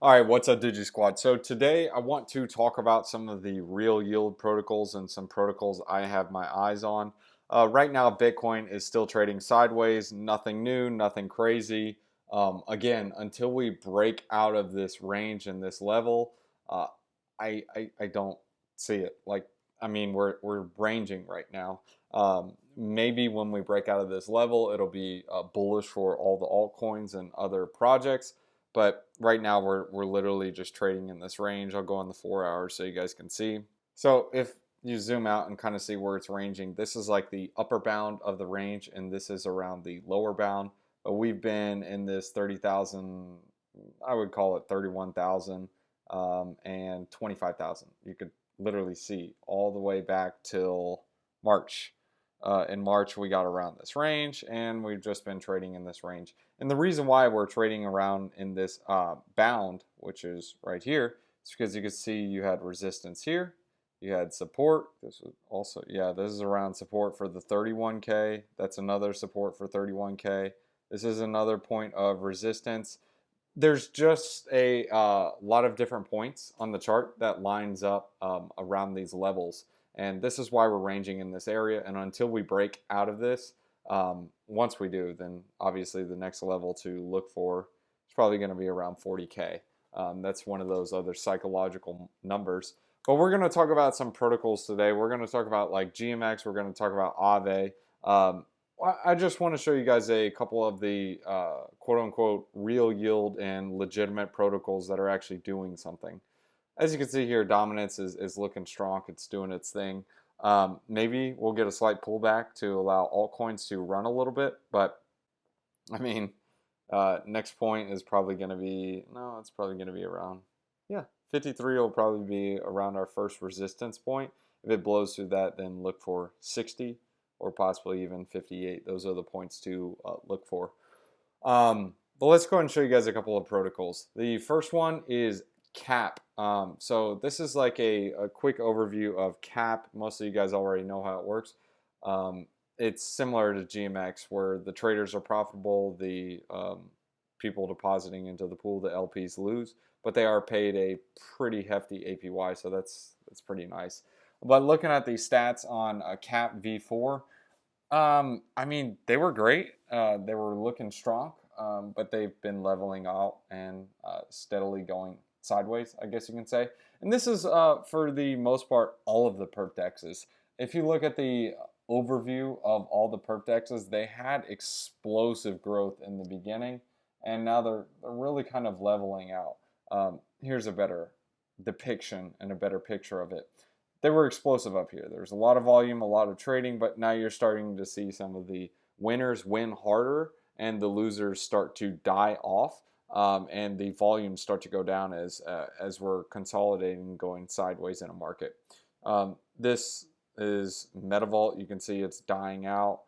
All right, what's up, Digi Squad? So today I want to talk about some of the real yield protocols and some protocols I have my eyes on. Right now, Bitcoin is still trading sideways, nothing new, nothing crazy. Again, until we break out of this range and this level, uh, I don't see it. We're ranging right now. Maybe when we break out of this level, it'll be bullish for all the altcoins and other projects. But right now we're literally just trading in this range. I'll go on the 4 hours so you guys can see. So if you zoom out and kind of see where it's ranging, this is like the upper bound of the range, and this is around the lower bound. But we've been in this 30,000, I would call it 31,000, and 25,000. You could literally see all the way back till March. In March, we got around this range, and we've just been trading in this range. And the reason why we're trading around in this bound, which is right here, is because you can see you had resistance here, you had support. This is also, yeah, this is around support for the 31K. That's another support for 31K. This is another point of resistance. There's just a lot of different points on the chart that lines up around these levels. And this is why we're ranging in this area. And until we break out of this, once we do, then obviously the next level to look for is probably going to be around 40K. That's one of those other psychological numbers. But we're going to talk about some protocols today. We're going to talk about like GMX. We're going to talk about Aave. I just want to show you guys a couple of the quote-unquote real yield and legitimate protocols that are actually doing something. As you can see here, dominance is looking strong. It's doing its thing. Maybe we'll get a slight pullback to allow altcoins to run a little bit. But, I mean, next point is probably going to be, no, it's probably going to be around, yeah, 53 will probably be around our first resistance point. If it blows through that, then look for 60 or possibly even 58. Those are the points to look for. But let's go ahead and show you guys a couple of protocols. The first one is CAP. So this is like a quick overview of CAP. Most of you guys already know how it works. It's similar to GMX where the traders are profitable, the people depositing into the pool, the LPs lose, but they are paid a pretty hefty APY, so that's pretty nice. But looking at the stats on CAP V4, I mean, they were great. They were looking strong, but they've been leveling out and steadily going sideways, I guess you can say. And this is, for the most part, all of the perp dexes. If you look at the overview of all the perp dexes, they had explosive growth in the beginning, and now they're really kind of leveling out. Here's a better depiction and a better picture of it. They were explosive up here. There's a lot of volume, a lot of trading, but now you're starting to see some of the winners win harder and the losers start to die off, and the volumes start to go down as we're consolidating, going sideways in a market. This is Metavault. You can see it's dying out.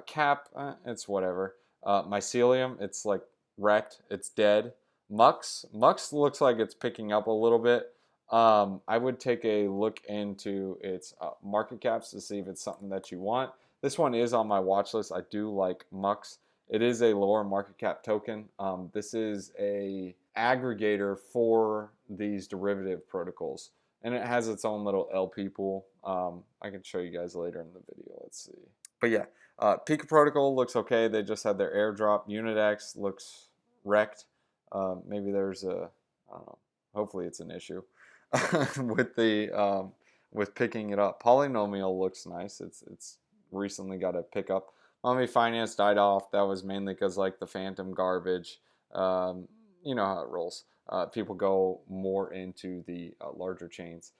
Cap, it's whatever. Mycelium, it's like wrecked. It's dead. Mux looks like it's picking up a little bit. I would take a look into its market caps to see if it's something that you want. This one is on my watch list. I do like Mux. It is a lower market cap token. This is a aggregator for these derivative protocols, and it has its own little LP pool. I can show you guys later in the video. Let's see. But yeah, Pika Protocol looks okay. They just had their airdrop. Unitex looks wrecked. Maybe there's a, I don't know. Hopefully it's an issue with the with picking it up. Polynomial looks nice. It's recently got a pickup. Mommy Finance died off. That was mainly because like the phantom garbage. You know how it rolls. People go more into the larger chains.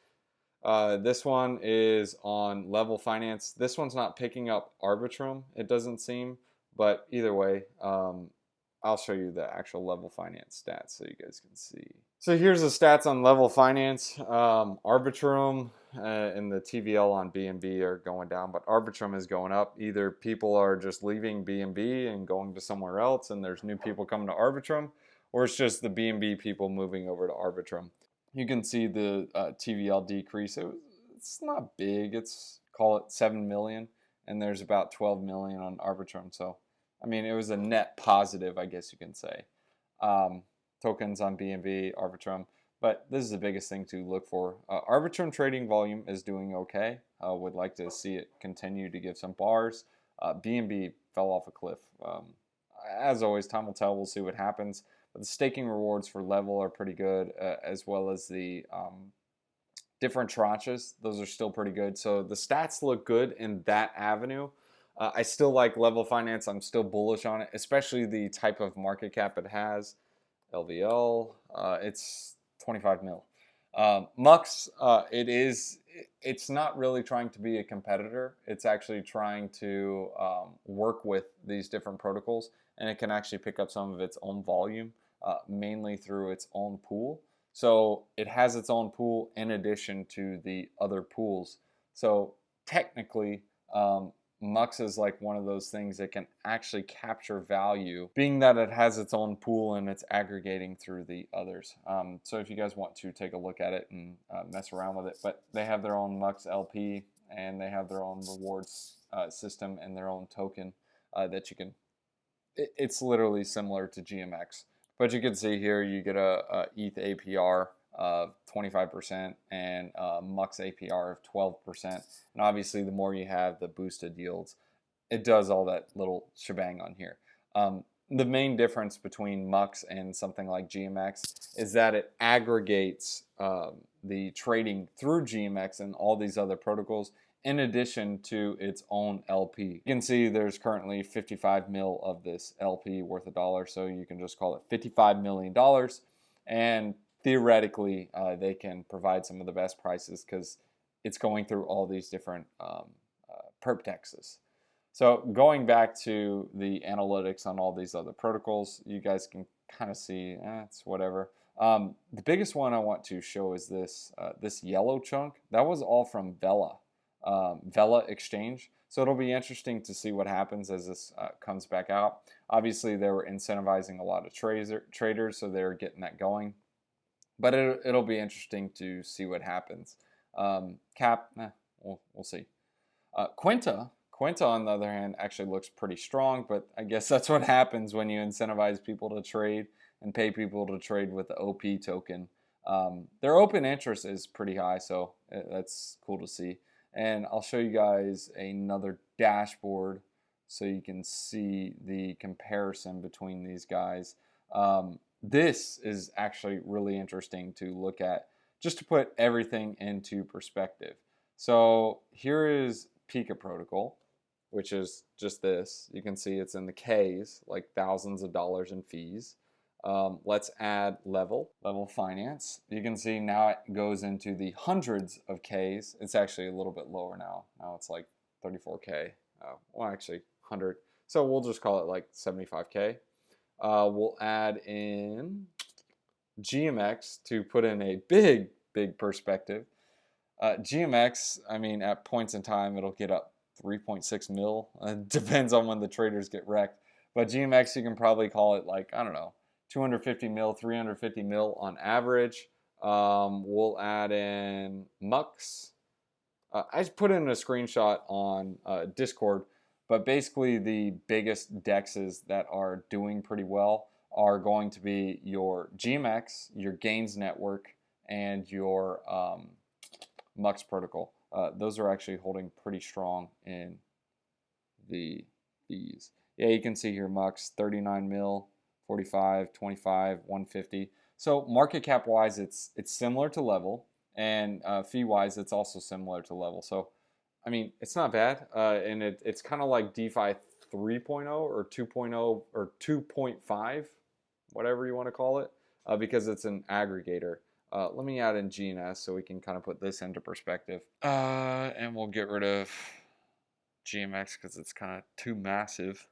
This one is on Level Finance. This one's not picking up Arbitrum, it doesn't seem. But either way, I'll show you the actual Level Finance stats so you guys can see. So here's the stats on Level Finance. Arbitrum and the TVL on BNB are going down, but Arbitrum is going up. Either people are just leaving BNB and going to somewhere else, and there's new people coming to Arbitrum, or it's just the BNB people moving over to Arbitrum. You can see the TVL decrease. It's not big. It's, call it 7 million, and there's about 12 million on Arbitrum. So, I mean, it was a net positive, I guess you can say. tokens on BNB, Arbitrum. But this is the biggest thing to look for. Arbitrum trading volume is doing okay. Would like to see it continue to give some bars. BNB fell off a cliff. As always, time will tell. We'll see what happens. But the staking rewards for level are pretty good, as well as the different tranches. Those are still pretty good. So the stats look good in that avenue. I still like level finance. I'm still bullish on it, especially the type of market cap it has. LVL, it's 25 mil. Mux, it's not really trying to be a competitor. It's actually trying to work with these different protocols, and it can actually pick up some of its own volume, mainly through its own pool. So it has its own pool in addition to the other pools. So technically, Mux is like one of those things that can actually capture value, being that it has its own pool and it's aggregating through the others. So if you guys want to take a look at it and mess around with it, but they have their own Mux LP and they have their own rewards system and their own token that you can. It's literally similar to GMX, but you can see here you get a ETH APR of 25% and Mux APR of 12%. And obviously, the more you have, the boosted yields. It does all that little shebang on here. The main difference between Mux and something like GMX is that it aggregates the trading through GMX and all these other protocols in addition to its own LP. You can see there's currently 55 mil of this LP worth $1, so you can just call it $55 million. And theoretically, they can provide some of the best prices because it's going through all these different perp dexes. So going back to the analytics on all these other protocols, you guys can kind of see, it's whatever. The biggest one I want to show is this yellow chunk. That was all from Vela Exchange. So it'll be interesting to see what happens as this comes back out. Obviously, they were incentivizing a lot of traders, so they're getting that going. But it'll be interesting to see what happens. Cap, we'll see. Quinta, on the other hand, actually looks pretty strong, but I guess that's what happens when you incentivize people to trade and pay people to trade with the OP token. Their open interest is pretty high, so that's cool to see. And I'll show you guys another dashboard so you can see the comparison between these guys. This is actually really interesting to look at, just to put everything into perspective. So here is Pika Protocol, which is just this. You can see it's in the Ks, like thousands of dollars in fees. Let's add level finance. You can see now it goes into the hundreds of Ks. It's actually a little bit lower now. Now it's like 34K. Well, actually 100. So we'll just call it like 75K. We'll add in GMX to put in a big perspective. GMX, I mean, at points in time, it'll get up 3.6 mil. Depends on when the traders get wrecked. But GMX, you can probably call it like, I don't know, 250 mil, 350 mil on average. We'll add in Mux. I just put in a screenshot on Discord, but basically the biggest dexes that are doing pretty well are going to be your GMX, your Gains Network, and your Mux protocol. Those are actually holding pretty strong in these. Yeah, you can see here Mux 39 mil, 45, 25, 150. So market cap wise, it's similar to level, and fee wise, it's also similar to level. So I mean, it's not bad, and it's kind of like DeFi 3.0 or 2.0 or 2.5, whatever you want to call it, because it's an aggregator. Let me add in GNS so we can kind of put this into perspective. And we'll get rid of GMX because it's kind of too massive.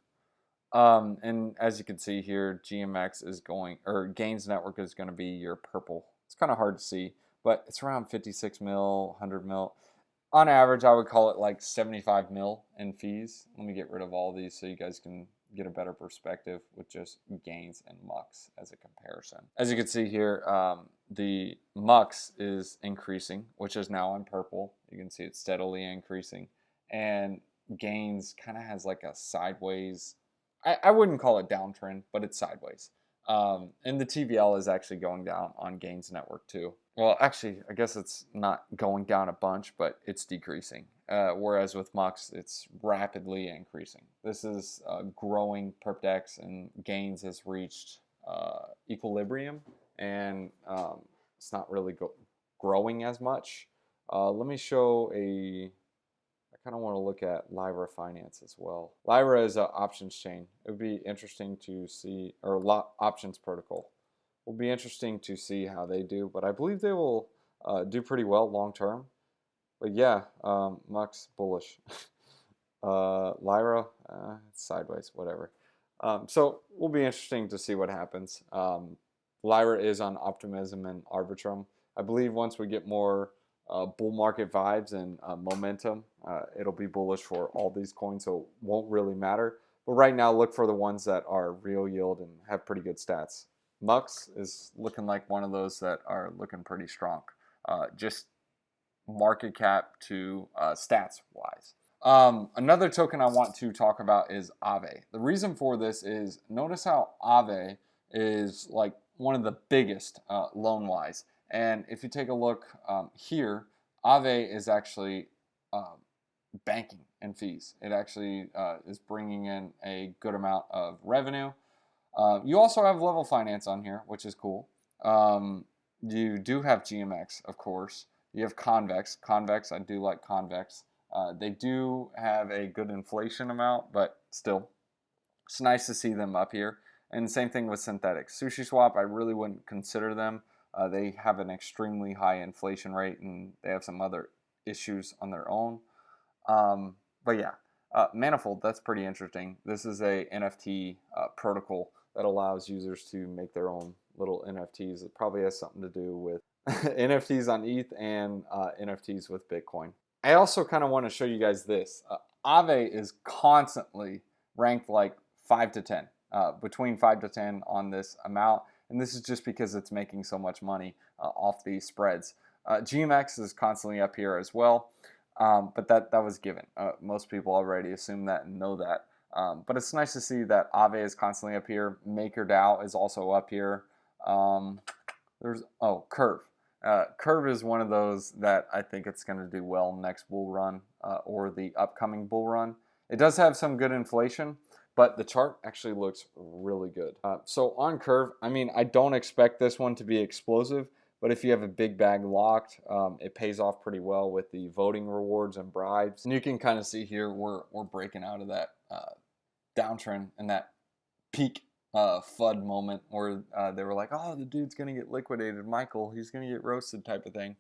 And as you can see here, GMX is going, or Gains Network is going to be your purple. It's kind of hard to see, but it's around 56 mil, 100 mil. On average, I would call it like 75 mil in fees. Let me get rid of all these so you guys can get a better perspective with just Gains and Mux as a comparison. As you can see here, the Mux is increasing, which is now in purple. You can see it's steadily increasing. And Gains kind of has like a sideways, I wouldn't call it downtrend, but it's sideways. And the TVL is actually going down on Gains Network too. Well, actually, I guess it's not going down a bunch, but it's decreasing. Whereas with MUX, it's rapidly increasing. This is growing perpdex, and Gains has reached equilibrium, and it's not really growing as much. Let me show I kind of want to look at Lyra Finance as well. Lyra is an options chain. It would be interesting to see, or options protocol. It will be interesting to see how they do, but I believe they will do pretty well long term. But yeah, MUX bullish. Lyra, it's sideways, whatever. So it will be interesting to see what happens. Lyra is on optimism and Arbitrum. I believe once we get more bull market vibes and momentum, it'll be bullish for all these coins, so it won't really matter. But right now, look for the ones that are real yield and have pretty good stats. MUX is looking like one of those that are looking pretty strong, just market cap to stats wise. Another token I want to talk about is Aave. The reason for this is, notice how Aave is like one of the biggest loan wise. And if you take a look here, Aave is actually banking and fees. It actually is bringing in a good amount of revenue. You also have Level Finance on here, which is cool. You do have GMX, of course. You have Convex. Convex, I do like Convex. They do have a good inflation amount, but still, it's nice to see them up here. And same thing with Synthetics. SushiSwap, I really wouldn't consider them. They have an extremely high inflation rate, and they have some other issues on their own. But yeah, Manifold, that's pretty interesting. This is a NFT protocol that allows users to make their own little NFTs. It probably has something to do with NFTs on ETH and NFTs with Bitcoin. I also kind of want to show you guys this. Aave is constantly ranked like 5 to 10, between 5 to 10 on this amount. And this is just because it's making so much money off these spreads. GMX is constantly up here as well, but that was given. Most people already assume that and know that. But it's nice to see that Aave is constantly up here. MakerDAO is also up here. Curve. Curve is one of those that I think it's going to do well next bull run or the upcoming bull run. It does have some good inflation, but the chart actually looks really good. So on Curve, I mean, I don't expect this one to be explosive, but if you have a big bag locked, it pays off pretty well with the voting rewards and bribes. And you can kind of see here we're breaking out of that downtrend and that peak FUD moment where they were like, oh, the dude's going to get liquidated. Michael, he's going to get roasted type of thing.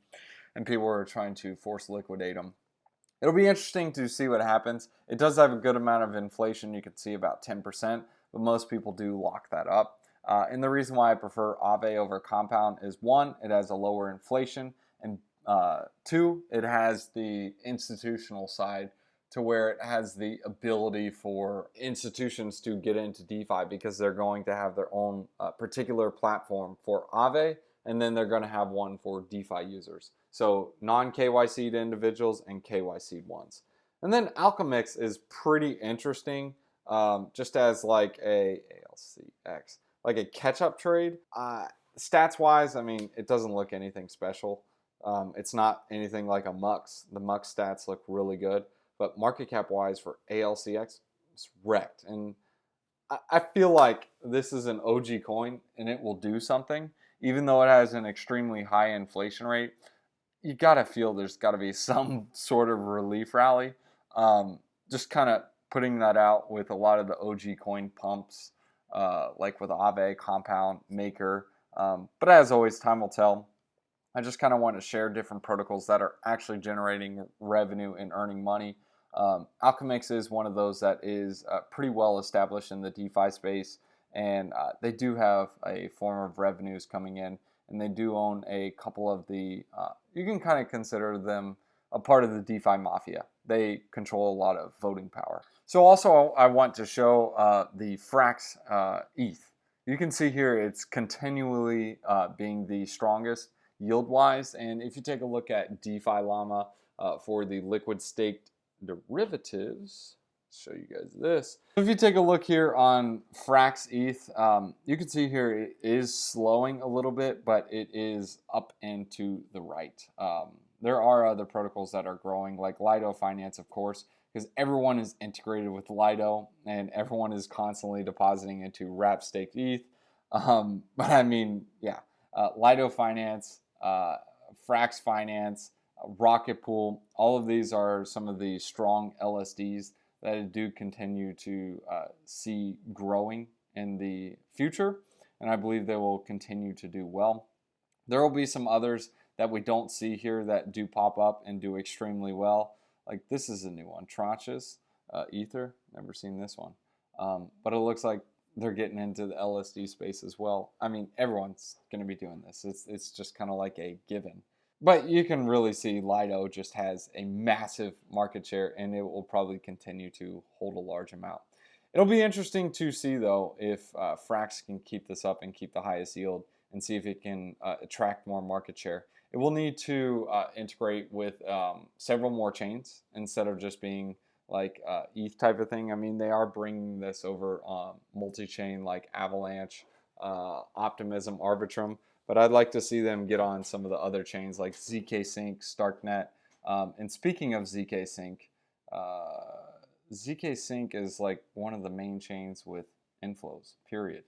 And people were trying to force liquidate him. It'll be interesting to see what happens. It does have a good amount of inflation. You can see about 10%, but most people do lock that up. And the reason why I prefer Aave over Compound is, one, it has a lower inflation, and two, it has the institutional side to where it has the ability for institutions to get into DeFi because they're going to have their own particular platform for Aave, and then they're going to have one for DeFi users. So non-KYC'd individuals and KYC'd ones. And then Alchemix is pretty interesting, just as like a ALCX, like a catch-up trade. Stats-wise, I mean, it doesn't look anything special. It's not anything like a MUX. The MUX stats look really good. But market cap wise for ALCX, it's wrecked. And I feel like this is an OG coin and it will do something. Even though it has an extremely high inflation rate, you got to feel there's got to be some sort of relief rally. Just kind of putting that out with a lot of the OG coin pumps, like with Aave, Compound, Maker. But as always, time will tell. I just kind of want to share different protocols that are actually generating revenue and earning money. Alchemix is one of those that is pretty well established in the DeFi space, and they do have a form of revenues coming in, and they do own a couple of the, you can kind of consider them a part of the DeFi mafia. They control a lot of voting power. So also I want to show the Frax ETH. You can see here it's continually being the strongest yield-wise, and if you take a look at DeFi Llama for the liquid staked derivatives, show you guys this. If you take a look here on Frax ETH, you can see here it is slowing a little bit, but it is up and to the right. There are other protocols that are growing, like Lido Finance, of course, because everyone is integrated with Lido and everyone is constantly depositing into wrap staked ETH. But I mean, yeah, Lido Finance, Frax Finance, Rocket Pool, all of these are some of the strong LSDs that I do continue to see growing in the future, and I believe they will continue to do well. There will be some others that we don't see here that do pop up and do extremely well. Like this is a new one, Tranches, Ether. Never seen this one, but it looks like they're getting into the LSD space as well. I mean, everyone's going to be doing this. It's just kind of like a given. But you can really see Lido just has a massive market share, and it will probably continue to hold a large amount. It'll be interesting to see, though, if Frax can keep this up and keep the highest yield and see if it can attract more market share. It will need to integrate with several more chains instead of just being like ETH type of thing. I mean, they are bringing this over multi-chain like Avalanche, Optimism, Arbitrum. But I'd like to see them get on some of the other chains like ZK Sync, Starknet. And speaking of ZK Sync, ZK Sync is like one of the main chains with inflows, period.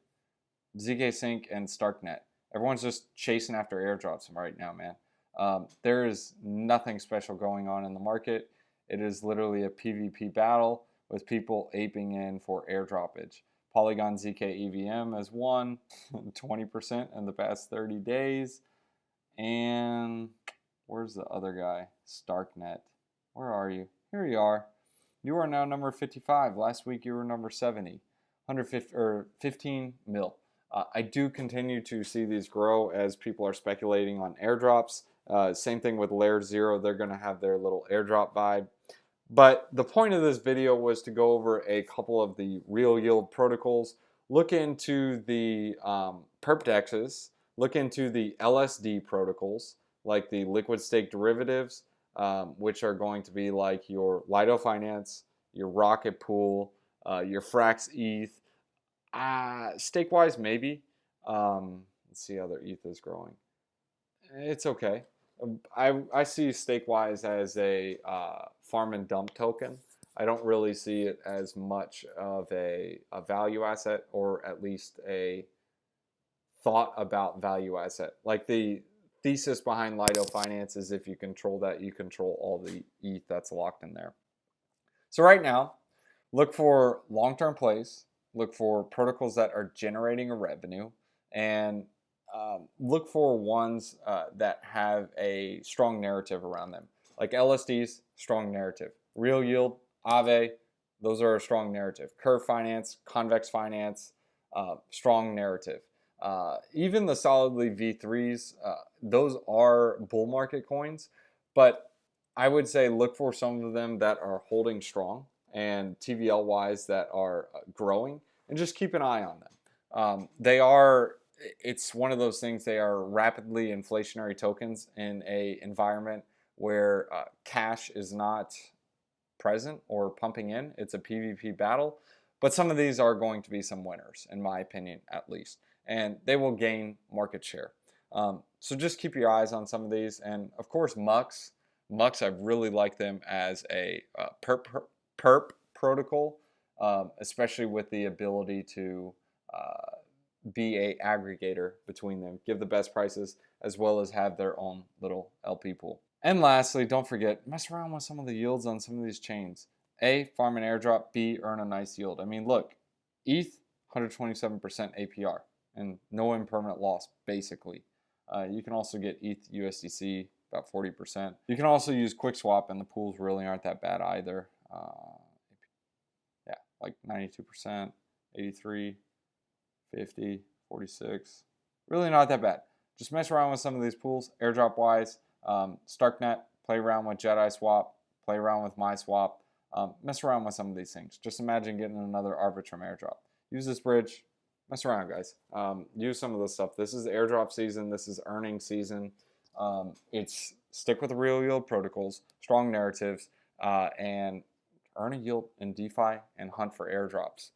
ZK Sync and Starknet. Everyone's just chasing after airdrops right now, man. There is nothing special going on in the market. It is literally a PvP battle with people aping in for airdroppage. Polygon ZK EVM has won 20% in the past 30 days. And where's the other guy? Starknet. Where are you? Here you are. You are now number 55. Last week you were number 70. 150 or 15 mil. I do continue to see these grow as people are speculating on airdrops. Same thing with Layer 0. They're going to have their little airdrop vibe. But the point of this video was to go over a couple of the real yield protocols, look into the perp dexes, look into the LSD protocols, like the liquid stake derivatives, which are going to be like your Lido Finance, your Rocket Pool, your Frax ETH. Stake-wise, maybe. Let's see how their ETH is growing. It's okay. I see Stake-wise as a farm and dump token. I don't really see it as much of a value asset, or at least a thought about value asset. Like the thesis behind Lido Finance is if you control that, you control all the ETH that's locked in there. So right now, look for long-term plays, look for protocols that are generating a revenue, and look for ones that have a strong narrative around them. Like LSDs, strong narrative. Real Yield, Aave, those are a strong narrative. Curve Finance, Convex Finance, strong narrative. Even the solidly V3s, those are bull market coins, but I would say look for some of them that are holding strong and TVL wise that are growing, and just keep an eye on them. It's one of those things, they are rapidly inflationary tokens in a environment where cash is not present or pumping in. It's a PvP battle, but some of these are going to be some winners, in my opinion, at least, and they will gain market share. So just keep your eyes on some of these, and of course Mux, I really like them as a perp protocol, especially with the ability to be a aggregator between them, give the best prices, as well as have their own little LP pool. And lastly, don't forget, mess around with some of the yields on some of these chains. A, farm an airdrop. B, earn a nice yield. I mean, look, ETH, 127% APR, and no impermanent loss, basically. You can also get ETH USDC, about 40%. You can also use QuickSwap, and the pools really aren't that bad either. Yeah, like 92%, 83%. 50, 46, really not that bad. Just mess around with some of these pools, airdrop wise. Starknet, play around with Jedi Swap, play around with MySwap, mess around with some of these things. Just imagine getting another Arbitrum airdrop. Use this bridge, mess around, guys. Use some of this stuff. This is airdrop season, this is earning season. It's stick with the real yield protocols, strong narratives, and earn a yield in DeFi and hunt for airdrops.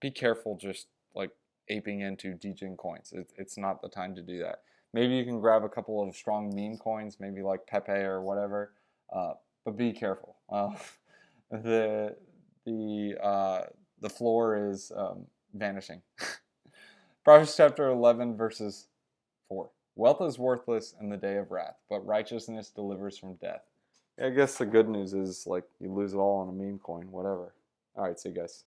Be careful just like aping into degen coins. It's not the time to do that. Maybe you can grab a couple of strong meme coins, maybe like Pepe or whatever, but be careful. The the floor is vanishing. Proverbs chapter 11 verses 4. Wealth is worthless in the day of wrath, but righteousness delivers from death. I guess the good news is like you lose it all on a meme coin, whatever. All right, see you guys.